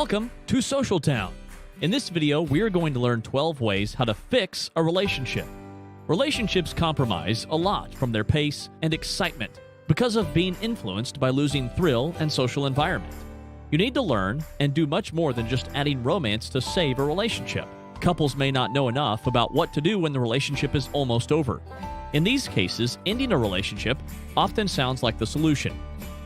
Welcome to Social Town. In this video, we are going to learn 12 ways how to fix a relationship. Relationships compromise a lot from their pace and excitement because of being influenced by losing thrill and social environment. You need to learn and do much more than just adding romance to save a relationship. Couples may not know enough about what to do when the relationship is almost over. In these cases, ending a relationship often sounds like the solution.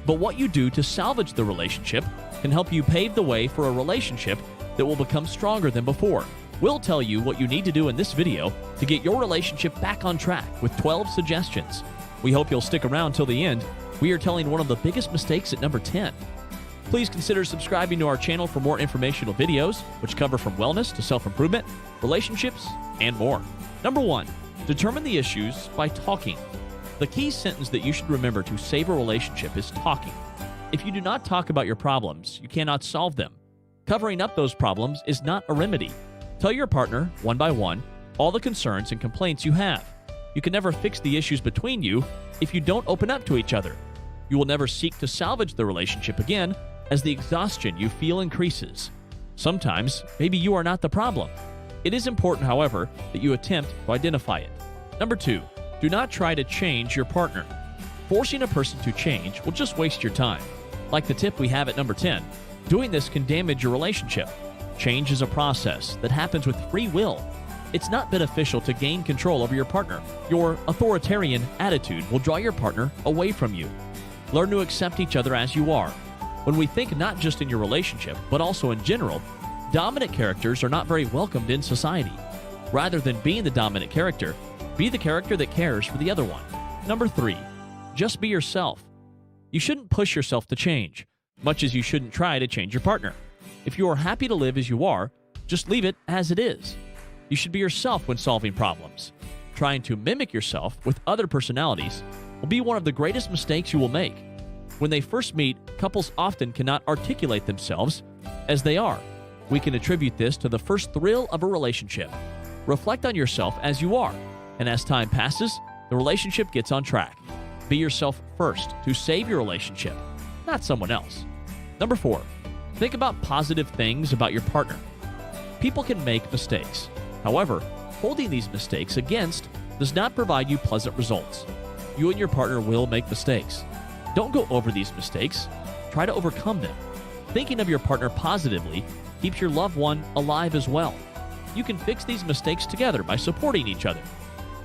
But what you do to salvage the relationship can help you pave the way for a relationship that will become stronger than before. We'll tell you what you need to do in this video to get your relationship back on track with 12 suggestions. We hope you'll stick around till the end. We are telling one of the biggest mistakes at number 10. Please consider subscribing to our channel for more informational videos, which cover from wellness to self-improvement, relationships, and more. Number 1. Determine the issues by talking. The key sentence that you should remember to save a relationship is talking. If you do not talk about your problems, you cannot solve them. Covering up those problems is not a remedy. Tell your partner, one by one, all the concerns and complaints you have. You can never fix the issues between you if you don't open up to each other. You will never seek to salvage the relationship again as the exhaustion you feel increases. Sometimes, maybe you are not the problem. It is important, however, that you attempt to identify it. Number 2, do not try to change your partner. Forcing a person to change will just waste your time. Like the tip we have at number 10, doing this can damage your relationship. Change is a process that happens with free will. It's not beneficial to gain control over your partner. Your authoritarian attitude will draw your partner away from you. Learn to accept each other as you are. When we think not just in your relationship, but also in general, dominant characters are not very welcomed in society. Rather than being the dominant character, be the character that cares for the other one. Number 3, just be yourself. You shouldn't push yourself to change, much as you shouldn't try to change your partner. If you are happy to live as you are, just leave it as it is. You should be yourself when solving problems. Trying to mimic yourself with other personalities will be one of the greatest mistakes you will make. When they first meet, couples often cannot articulate themselves as they are. We can attribute this to the first thrill of a relationship. Reflect on yourself as you are, and as time passes, the relationship gets on track. Be yourself first to save your relationship, not someone else. Number 4, think about positive things about your partner. People can make mistakes. However, holding these mistakes against does not provide you pleasant results. You and your partner will make mistakes. Don't go over these mistakes. Try to overcome them. Thinking of your partner positively keeps your loved one alive as well. You can fix these mistakes together by supporting each other.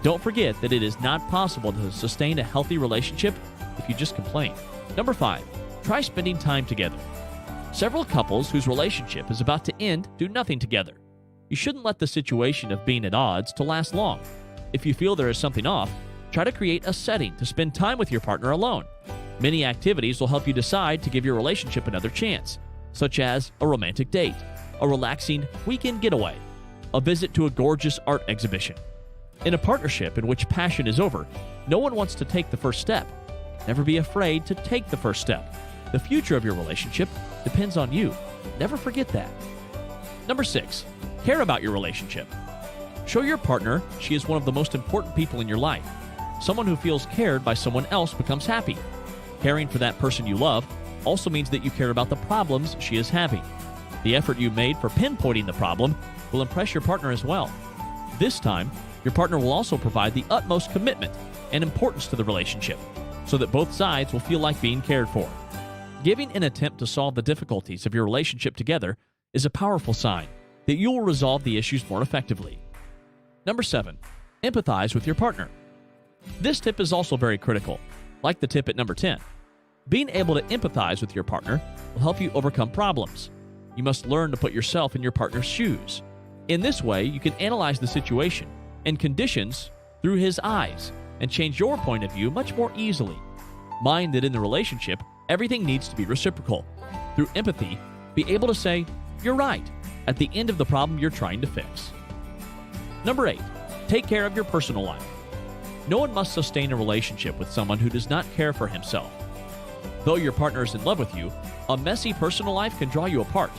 Don't forget that it is not possible to sustain a healthy relationship if you just complain. Number 5, try spending time together. Several couples whose relationship is about to end do nothing together. You shouldn't let the situation of being at odds to last long. If you feel there is something off, try to create a setting to spend time with your partner alone. Many activities will help you decide to give your relationship another chance, such as a romantic date, a relaxing weekend getaway, a visit to a gorgeous art exhibition. In a partnership in which passion is over, no one wants to take the first step. Never be afraid to take the first step. The future of your relationship depends on you. Never forget that. Number 6, care about your relationship. Show your partner she is one of the most important people in your life. Someone who feels cared by someone else becomes happy. Caring for that person you love also means that you care about the problems she is having. The effort you made for pinpointing the problem will impress your partner as well. This time, your partner will also provide the utmost commitment and importance to the relationship, so that both sides will feel like being cared for. Giving an attempt to solve the difficulties of your relationship together is a powerful sign that you will resolve the issues more effectively. Number 7, empathize with your partner. This tip is also very critical, like the tip at number 10. Being able to empathize with your partner will help you overcome problems. You must learn to put yourself in your partner's shoes. In this way, you can analyze the situation and conditions through his eyes and change your point of view much more easily. Mind that in the relationship, everything needs to be reciprocal. Through empathy, be able to say, "You're right," at the end of the problem you're trying to fix. Number 8, take care of your personal life. No one must sustain a relationship with someone who does not care for himself. Though your partner is in love with you, a messy personal life can draw you apart.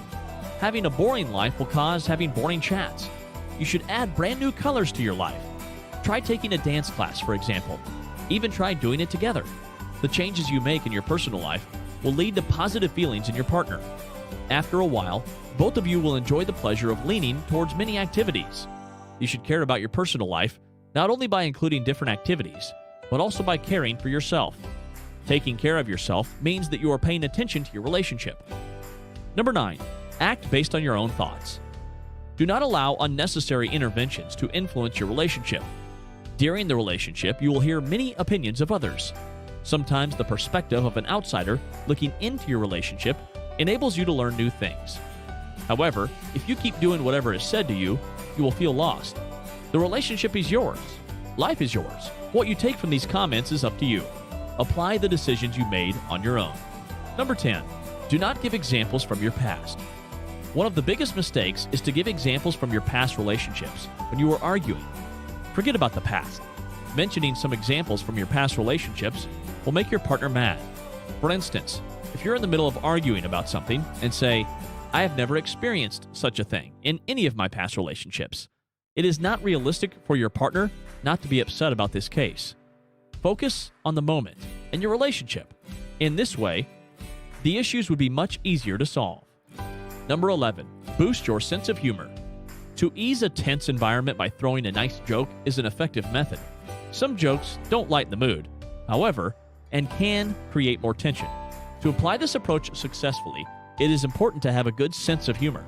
Having a boring life will cause having boring chats. You should add brand new colors to your life. Try taking a dance class, for example. Even try doing it together. The changes you make in your personal life will lead to positive feelings in your partner. After a while, both of you will enjoy the pleasure of leaning towards many activities. You should care about your personal life, not only by including different activities, but also by caring for yourself. Taking care of yourself means that you are paying attention to your relationship. Number 9, act based on your own thoughts. Do not allow unnecessary interventions to influence your relationship. During the relationship, you will hear many opinions of others. Sometimes the perspective of an outsider looking into your relationship enables you to learn new things. However, if you keep doing whatever is said to you, you will feel lost. The relationship is yours. Life is yours. What you take from these comments is up to you. Apply the decisions you made on your own. Number 10, do not give examples from your past. One of the biggest mistakes is to give examples from your past relationships when you were arguing. Forget about the past. Mentioning some examples from your past relationships will make your partner mad. For instance, if you're in the middle of arguing about something and say, "I have never experienced such a thing in any of my past relationships," it is not realistic for your partner not to be upset about this case. Focus on the moment and your relationship. In this way, the issues would be much easier to solve. Number 11, boost your sense of humor. To ease a tense environment by throwing a nice joke is an effective method. Some jokes don't lighten the mood, however, and can create more tension. To apply this approach successfully, it is important to have a good sense of humor.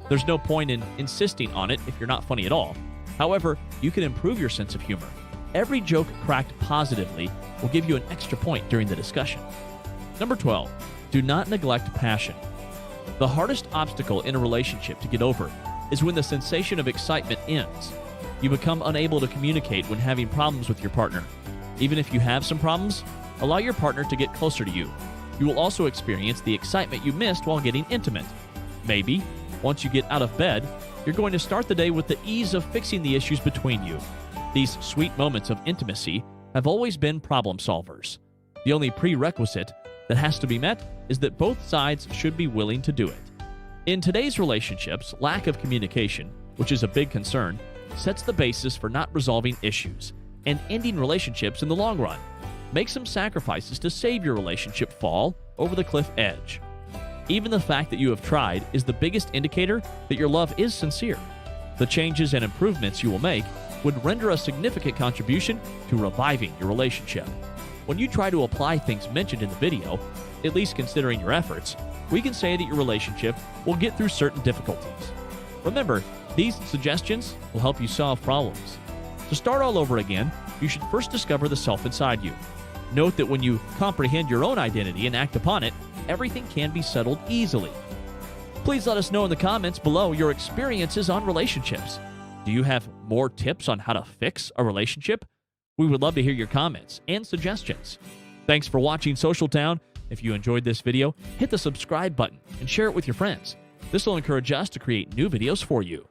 There's no point in insisting on it if you're not funny at all. However, you can improve your sense of humor. Every joke cracked positively will give you an extra point during the discussion. Number 12, do not neglect passion. The hardest obstacle in a relationship to get over is when the sensation of excitement ends. You become unable to communicate when having problems with your partner. Even if you have some problems, allow your partner to get closer to you. You will also experience the excitement you missed while getting intimate. Maybe, once you get out of bed, you're going to start the day with the ease of fixing the issues between you. These sweet moments of intimacy have always been problem solvers. The only prerequisite that has to be met is that both sides should be willing to do it. In today's relationships, lack of communication, which is a big concern, sets the basis for not resolving issues and ending relationships in the long run. Make some sacrifices to save your relationship fall over the cliff edge. Even the fact that you have tried is the biggest indicator that your love is sincere. The changes and improvements you will make would render a significant contribution to reviving your relationship. When you try to apply things mentioned in the video, at least considering your efforts, we can say that your relationship will get through certain difficulties. Remember, these suggestions will help you solve problems. To start all over again, you should first discover the self inside you. Note that when you comprehend your own identity and act upon it, everything can be settled easily. Please let us know in the comments below your experiences on relationships. Do you have more tips on how to fix a relationship? We would love to hear your comments and suggestions. Thanks for watching Social Town. If you enjoyed this video, hit the subscribe button and share it with your friends. This will encourage us to create new videos for you.